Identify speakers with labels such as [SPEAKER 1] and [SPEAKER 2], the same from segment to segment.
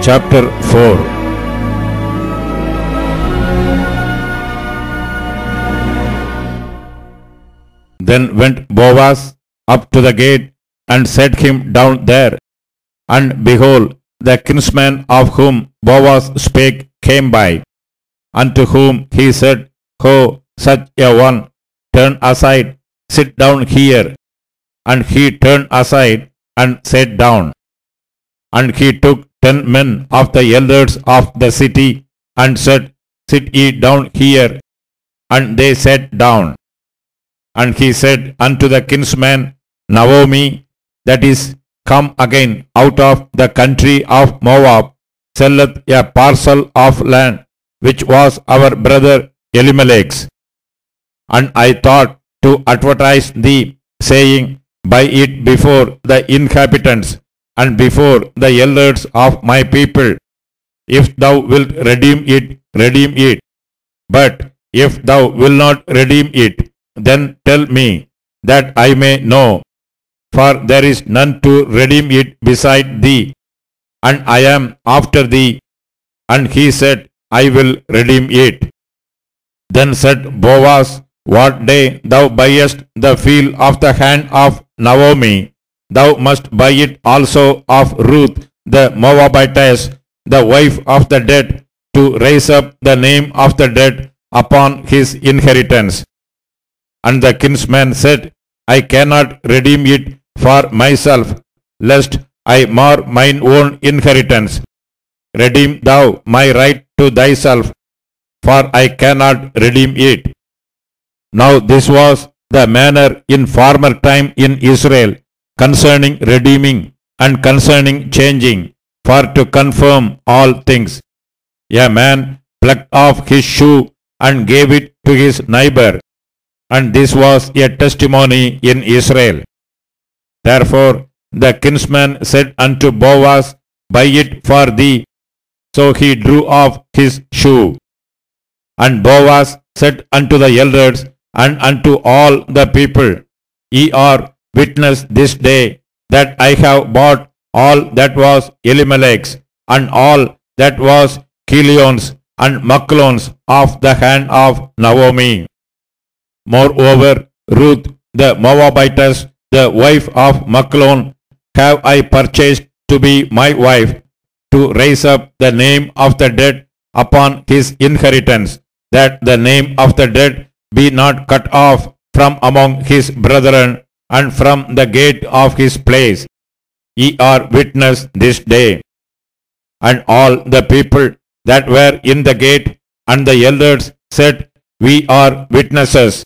[SPEAKER 1] Chapter 4. Then went Boaz up to the gate and set him down there. And behold, the kinsman of whom Boaz spake came by, unto whom he said, Ho, such a one, turn aside, sit down here. And he turned aside and sat down. And he took 10 men of the elders of the city and said, Sit ye down here. And they sat down. And he said unto the kinsman, Naomi, that is come again out of the country of Moab, selleth a parcel of land, which was our brother Elimelech's. And I thought to advertise thee, saying, Buy it before the inhabitants and before the elders of my people. If thou wilt redeem it, redeem it. But if thou wilt not redeem it, then tell me, that I may know. For there is none to redeem it beside thee, and I am after thee. And he said, I will redeem it. Then said Boaz, What day thou buyest the field of the hand of Naomi, thou must buy it also of Ruth the Moabitess, the wife of the dead, to raise up the name of the dead upon his inheritance. And the kinsman said, I cannot redeem it for myself, lest I mar mine own inheritance. Redeem thou my right to thyself, for I cannot redeem it. Now this was the manner in former time in Israel, concerning redeeming and concerning changing, for to confirm all things. A man plucked off his shoe and gave it to his neighbor, and this was a testimony in Israel. Therefore the kinsman said unto Boaz, Buy it for thee. So he drew off his shoe. And Boaz said unto the elders and unto all the people, Ye are witness this day that I have bought all that was Elimelech's, and all that was Chilion's and Machlon's of the hand of Naomi. Moreover, Ruth the Moabitess, the wife of Machlon, have I purchased to be my wife, to raise up the name of the dead upon his inheritance, that the name of the dead be not cut off from among his brethren and from the gate of his place. Ye are witness this day. And all the people that were in the gate and the elders said, We are witnesses.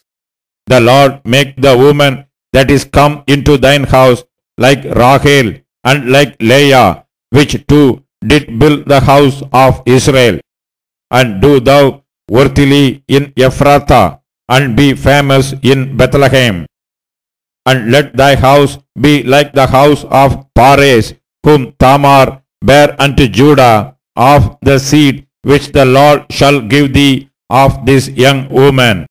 [SPEAKER 1] The Lord make the woman that is come into thine house like Rachel and like Leah, which two did build the house of Israel. And do thou worthily in Ephrathah, and be famous in Bethlehem. And let thy house be like the house of Pares, whom Tamar bare unto Judah, of the seed which the Lord shall give thee of this young woman.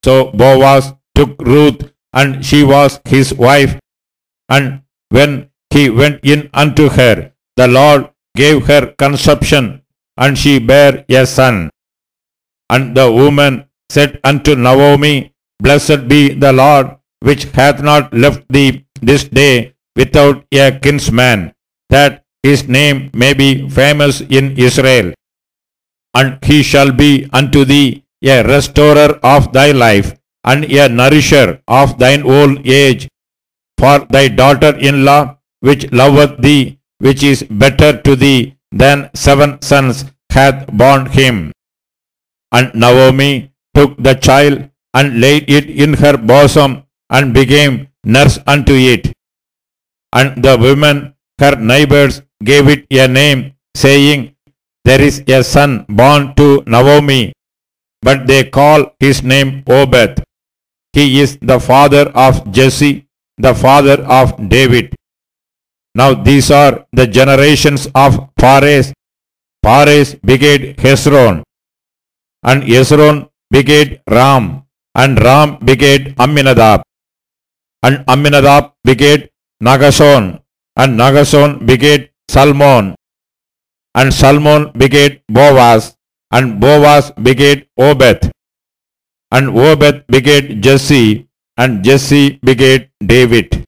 [SPEAKER 1] So Boaz took Ruth, and she was his wife. And when he went in unto her, the Lord gave her conception, and she bare a son. And the woman said unto Naomi, Blessed be the Lord, which hath not left thee this day without a kinsman, that his name may be famous in Israel. And he shall be unto thee a restorer of thy life, and a nourisher of thine old age. For thy daughter-in-law, which loveth thee, which is better to thee than 7 sons, hath borne him. And Naomi took the child and laid it in her bosom, and became nurse unto it. And the women, her neighbors, gave it a name, saying, There is a son born to Naomi, but they call his name Obed. He is the father of Jesse, the father of David. Now these are the generations of Pares. Pares begat Hezron, and Hezron begat Ram, and Ram begat Amminadab, and Amminadab begat Nagason, and Nagason begat Salmon, and Salmon begat Boaz, and Boaz begat Obed, and Obed begat Jesse, and Jesse begat David.